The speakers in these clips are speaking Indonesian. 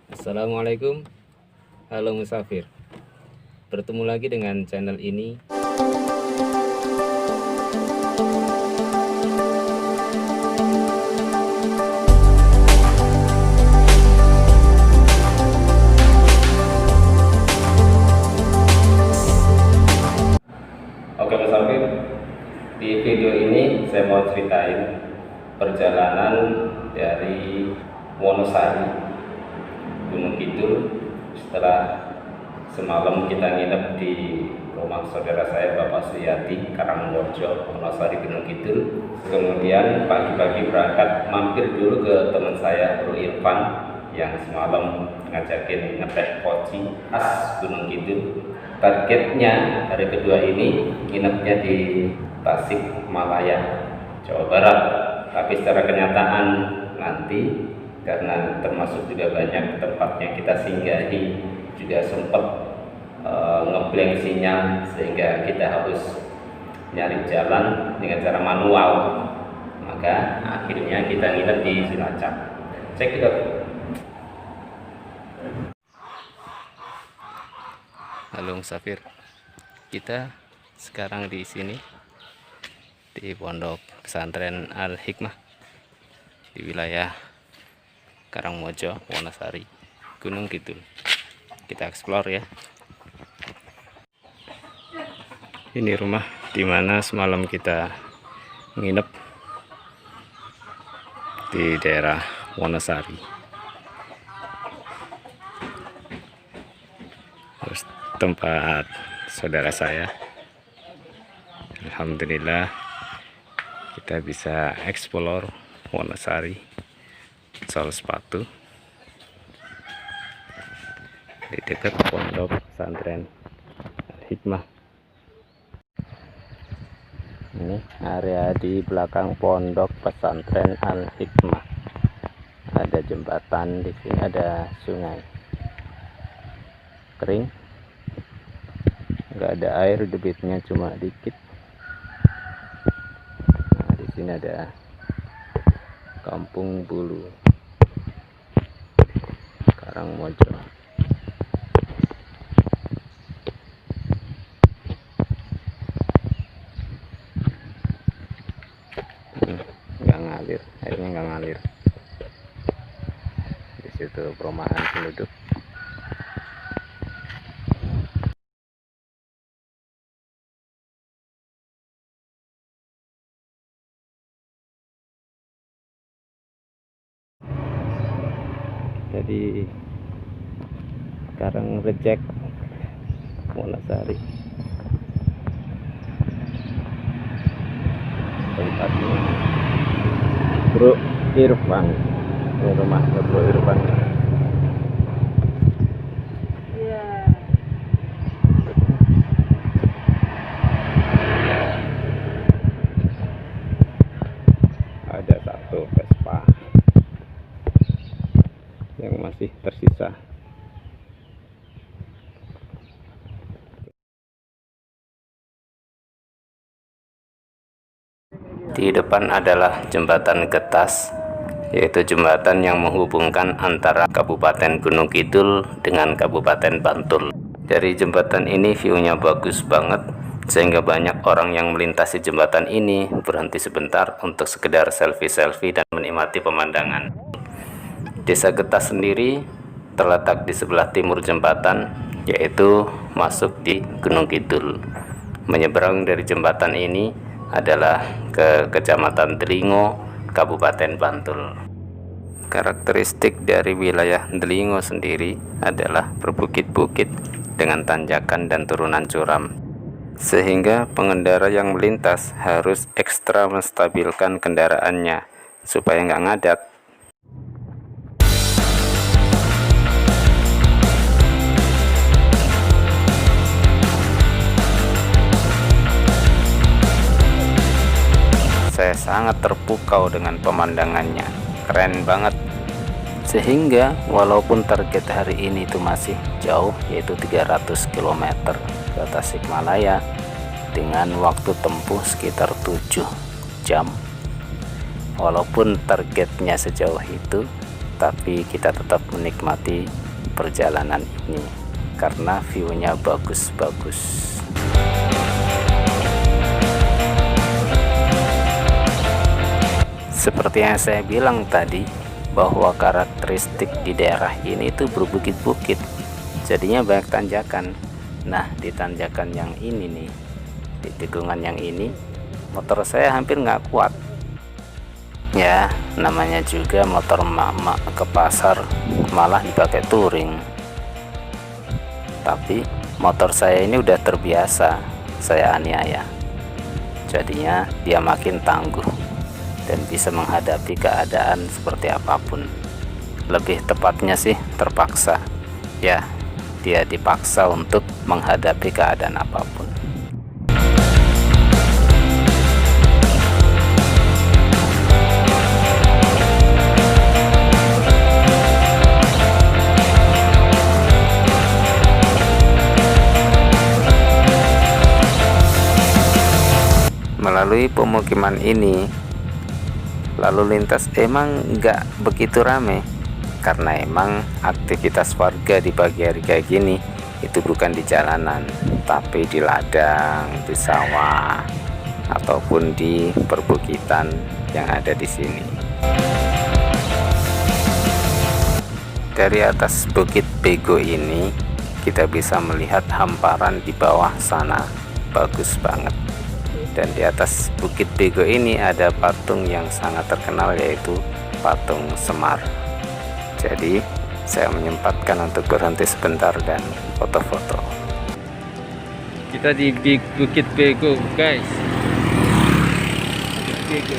Assalamualaikum, halo musafir. Bertemu lagi dengan channel ini. Oke musafir, di video ini saya mau ceritain perjalanan dari Wonosari Gunung Kidul setelah semalam kita nginep di rumah saudara saya Bapak Suyati Karangworjo Wonosari Gunung Kidul. Kemudian pagi-pagi berangkat mampir dulu ke teman saya Bro Irfan yang semalam ngajakin ngeteh poci khas Gunung Kidul. Targetnya hari kedua ini nginepnya di Tasikmalaya, Jawa Barat. Tapi secara kenyataan nanti karena termasuk juga banyak tempatnya kita singgahi juga sempat ngeblank sinyal sehingga kita harus nyari jalan dengan cara manual, maka akhirnya kita nginep di Cilacap. Cek it out. Halo musafir, kita sekarang di sini di Pondok Pesantren Al Hikmah di wilayah Karangmojo, Wonosari, Gunung Kidul. Kita explore ya. Ini rumah dimana semalam kita nginep di daerah Wonosari. Terus tempat saudara saya. Alhamdulillah kita bisa explore Wonosari. Sol sepatu di dekat Pondok Pesantren Al Hikmah. Ini area di belakang Pondok Pesantren Al Hikmah. Ada jembatan, di sini ada sungai. Kering, nggak ada air, debitnya cuma dikit. Nah, di sini ada Kampung Bulu Karangmojo. Nggak ngalir, airnya nggak ngalir. Di situ perumahan penduduk. Jadi sekarang reject Wonosari tempatnya Bro Irfan, rumah Bro Irfan. Ada satu Vespa yang masih tersisa. Di depan adalah jembatan Getas, yaitu jembatan yang menghubungkan antara Kabupaten Gunung Kidul dengan Kabupaten Bantul. Dari jembatan ini view-nya bagus banget, sehingga banyak orang yang melintasi jembatan ini berhenti sebentar untuk sekedar selfie-selfie dan menikmati pemandangan. Desa Getas sendiri terletak di sebelah timur jembatan, yaitu masuk di Gunung Kidul. Menyeberang dari jembatan ini adalah ke Kecamatan Delingo, Kabupaten Bantul. Karakteristik dari wilayah Delingo sendiri adalah berbukit-bukit dengan tanjakan dan turunan curam, sehingga pengendara yang melintas harus ekstra menstabilkan kendaraannya supaya nggak ngadat. Saya sangat terpukau dengan pemandangannya, keren banget. Sehingga walaupun target hari ini itu masih jauh, yaitu 300 km ke Tasikmalaya dengan waktu tempuh sekitar 7 jam. Walaupun targetnya sejauh itu, tapi kita tetap menikmati perjalanan ini karena view-nya bagus-bagus. Seperti yang saya bilang tadi, bahwa karakteristik di daerah ini itu berbukit-bukit, jadinya banyak tanjakan. Nah, di tanjakan yang ini nih, di tikungan yang ini, motor saya hampir nggak kuat. Ya, namanya juga motor mama ke pasar malah dipakai touring. Tapi motor saya ini udah terbiasa saya aniaya, jadinya dia makin tangguh dan bisa menghadapi keadaan seperti apapun. Lebih tepatnya sih terpaksa. Ya, dia dipaksa untuk menghadapi keadaan apapun. Melalui pemukiman ini, lalu lintas emang nggak begitu rame karena emang aktivitas warga di pagi hari kayak gini itu bukan di jalanan, tapi di ladang, di sawah, ataupun di perbukitan yang ada di sini. Dari atas Bukit Bego ini kita bisa melihat hamparan di bawah sana, bagus banget. Dan di atas Bukit Bego ini ada patung yang sangat terkenal, yaitu patung Semar. Jadi saya menyempatkan untuk berhenti sebentar dan foto-foto. Kita di Bukit Bego, guys. Bukit Bego.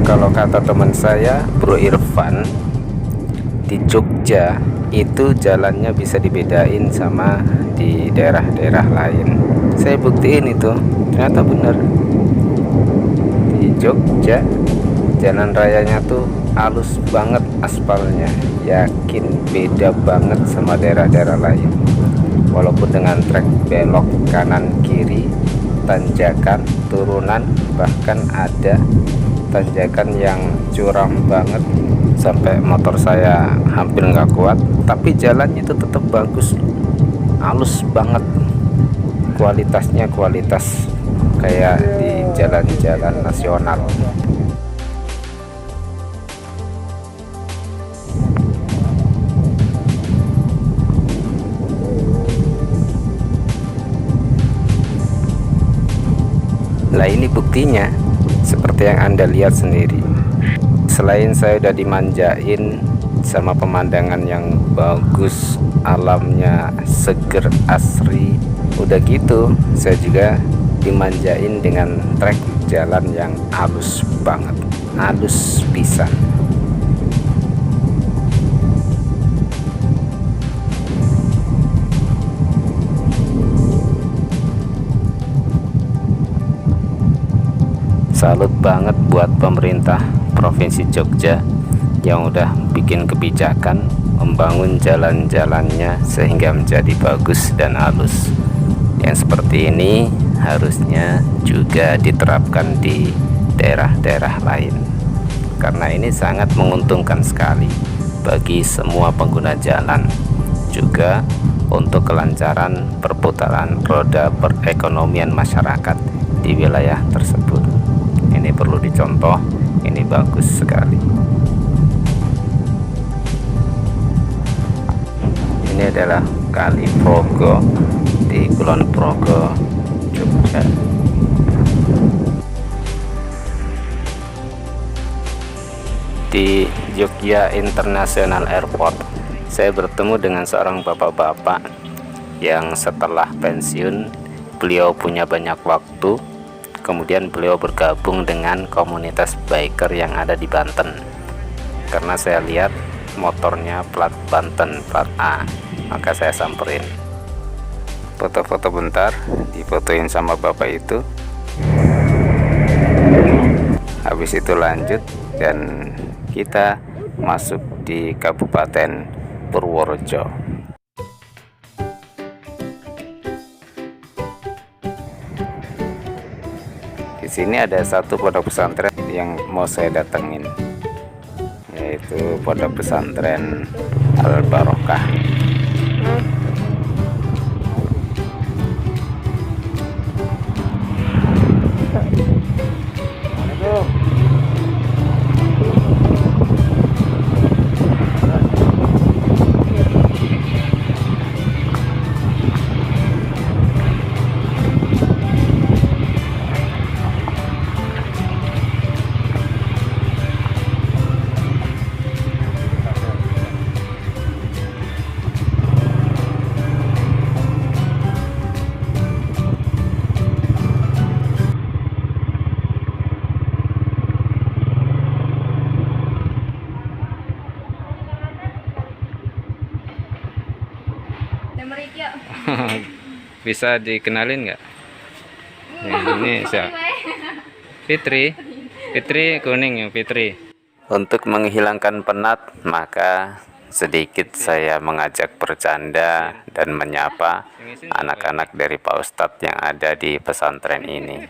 Kalau kata teman saya, Bro Irfan, di Jogja itu jalannya bisa dibedain sama di daerah-daerah lain. Saya buktiin itu, ternyata bener. Di Jogja jalan rayanya tuh halus banget aspalnya, yakin beda banget sama daerah-daerah lain. Walaupun dengan trek belok kanan kiri, tanjakan, turunan, bahkan ada tanjakan yang curam banget sampai motor saya hampir nggak kuat, tapi jalannya itu tetap bagus, halus banget, kualitasnya kualitas kayak di jalan-jalan nasional. Lah ini buktinya, seperti yang Anda lihat sendiri. Selain saya udah dimanjain sama pemandangan yang bagus, alamnya seger asri, udah gitu saya juga dimanjain dengan trek jalan yang halus banget, halus pisan. Salut banget buat pemerintah Provinsi Jogja yang udah bikin kebijakan membangun jalan-jalannya sehingga menjadi bagus dan halus. Yang seperti ini harusnya juga diterapkan di daerah-daerah lain, karena ini sangat menguntungkan sekali bagi semua pengguna jalan, juga untuk kelancaran perputaran roda perekonomian masyarakat di wilayah tersebut. Ini perlu dicontoh, ini bagus sekali. Ini adalah Kali Progo di Kulon Progo, Jogja. Di Jogja International Airport, saya bertemu dengan seorang bapak-bapak yang setelah pensiun, beliau punya banyak waktu. Kemudian beliau bergabung dengan komunitas biker yang ada di Banten, karena saya lihat motornya plat Banten, plat A, maka saya samperin. Foto-foto bentar, difotoin sama bapak itu. Habis itu lanjut dan kita masuk di Kabupaten Purworejo. Di sini ada satu pondok pesantren yang mau saya datengin, yaitu pondok pesantren Al Barokah. Bisa dikenalin nggak? Ini siapa? Fitri. Fitri kuning ya, Fitri. Untuk menghilangkan penat, maka sedikit saya mengajak bercanda dan menyapa anak-anak dari Pak Ustadz yang ada di pesantren ini.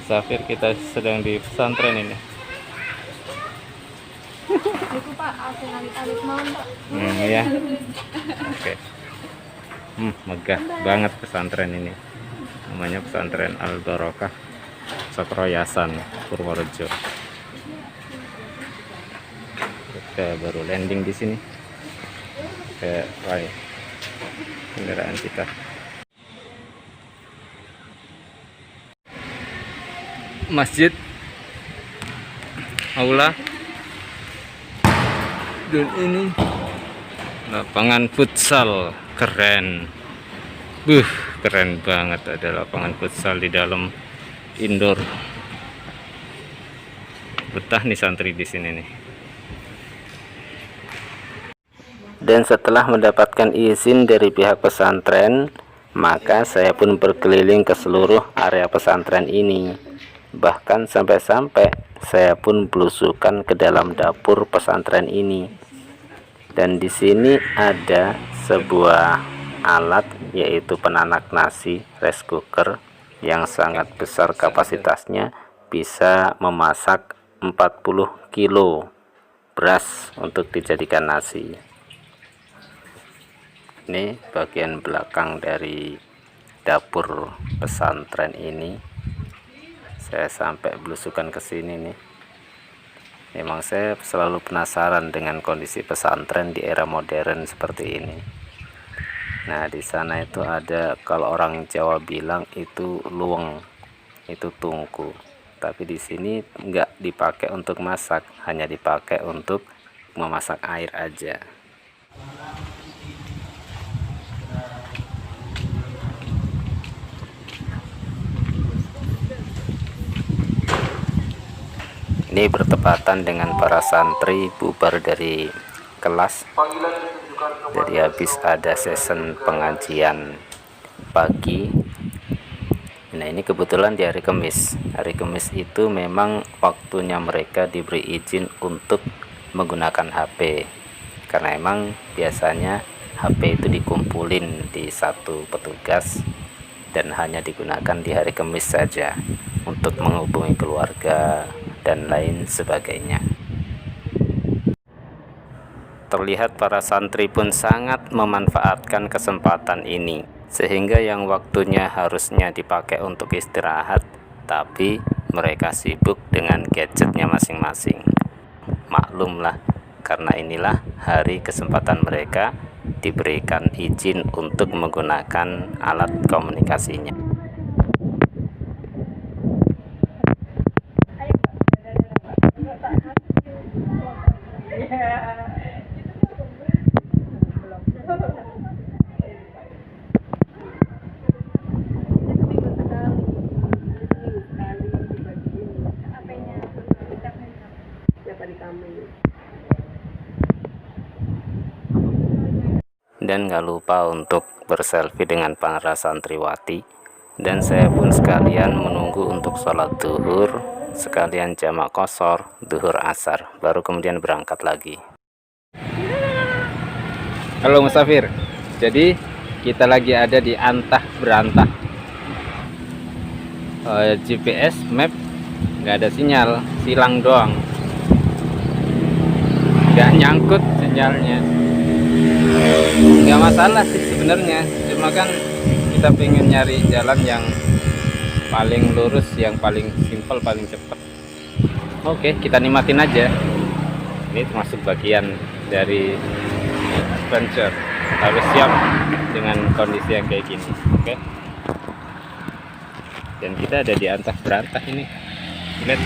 Safir, kita sedang di pesantren ini. Itu Pak, alit-alit mau Pak. Ya. Oke. Megah banget pesantren ini. Namanya pesantren Al Barokah, Sokroyasan, Purworejo. Kita baru landing di sini. Ke kendaraan kita. Masjid, aula, dan ini lapangan futsal. Keren, keren banget. Ada lapangan futsal di dalam indoor. Betah nih santri di sini nih. Dan setelah mendapatkan izin dari pihak pesantren, maka saya pun berkeliling ke seluruh area pesantren ini. Bahkan sampai-sampai saya pun belusukan ke dalam dapur pesantren ini. Dan di sini ada sebuah alat, yaitu penanak nasi rice cooker yang sangat besar kapasitasnya, bisa memasak 40 kilo beras untuk dijadikan nasi. Ini bagian belakang dari dapur pesantren ini. Saya sampai belusukan ke sini nih. Memang saya selalu penasaran dengan kondisi pesantren di era modern seperti ini. Nah, di sana itu ada, kalau orang Jawa bilang itu luweng, itu tungku. Tapi di sini nggak dipakai untuk masak, hanya dipakai untuk memasak air aja. Ini bertepatan dengan para santri bubar dari kelas, jadi habis ada sesi pengajian pagi. Nah, ini kebetulan di hari Kamis. Hari Kamis itu memang waktunya mereka diberi izin untuk menggunakan HP, karena emang biasanya HP itu dikumpulin di satu petugas dan hanya digunakan di hari Kamis saja untuk menghubungi keluarga dan lain sebagainya. Terlihat para santri pun sangat memanfaatkan kesempatan ini, sehingga yang waktunya harusnya dipakai untuk istirahat, tapi mereka sibuk dengan gadgetnya masing-masing. Maklumlah, karena inilah hari kesempatan mereka diberikan izin untuk menggunakan alat komunikasinya. Dan gak lupa untuk berselfie dengan para santriwati Dan saya pun sekalian menunggu untuk sholat zuhur, sekalian jamak qashar zuhur asar, baru kemudian berangkat lagi. Halo musafir, jadi kita lagi ada di antah berantah. GPS map nggak ada sinyal, silang doang, nggak nyangkut sinyalnya. Nggak masalah sih sebenarnya, cuma kan kita pengen nyari jalan yang paling lurus, yang paling simpel, paling cepat. Oke, kita nikmatin aja. Ini termasuk bagian dari adventure, harus siap dengan kondisi yang kayak gini. Oke, dan kita ada di antah berantah ini. Lihat,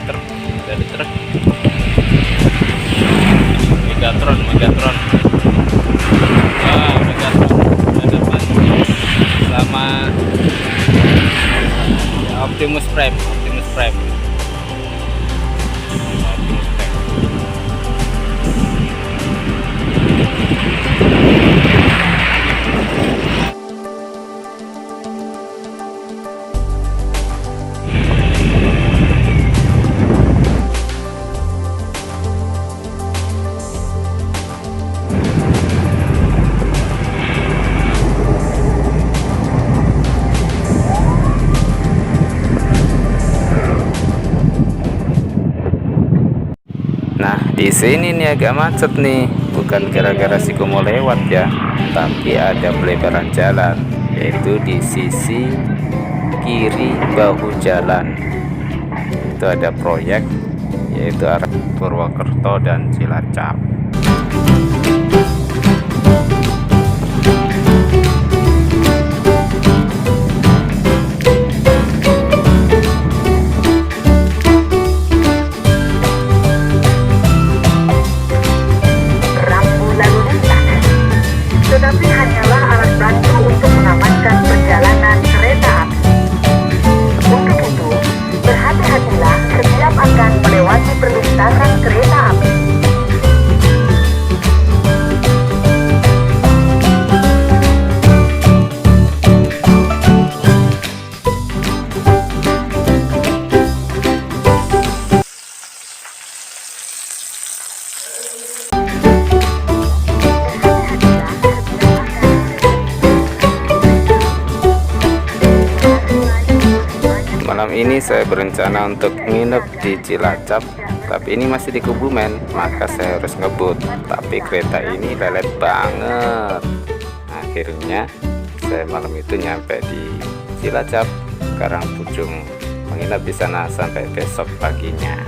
truk, dari truk, Megatron, Megatron, ada pas sama Optimus Prime, Optimus Prime. Nah, di sini nih agak macet nih, bukan gara-gara si mau lewat ya, tapi ada pelebaran jalan, yaitu di sisi kiri bahu jalan. Itu ada proyek, yaitu arah Purwokerto dan Cilacap. Tetapi hanyalah alat bantu untuk mengamankan perjalanan kereta api. Untuk itu, berhati-hatilah setiap akan melewati perlintasan kereta api. Malam ini saya berencana untuk nginep di Cilacap, tapi ini masih di Kebumen, maka saya harus ngebut. Tapi kereta ini lelet banget. Akhirnya saya malam itu nyampe di Cilacap, Karangpujung, menginap di sana sampai besok paginya.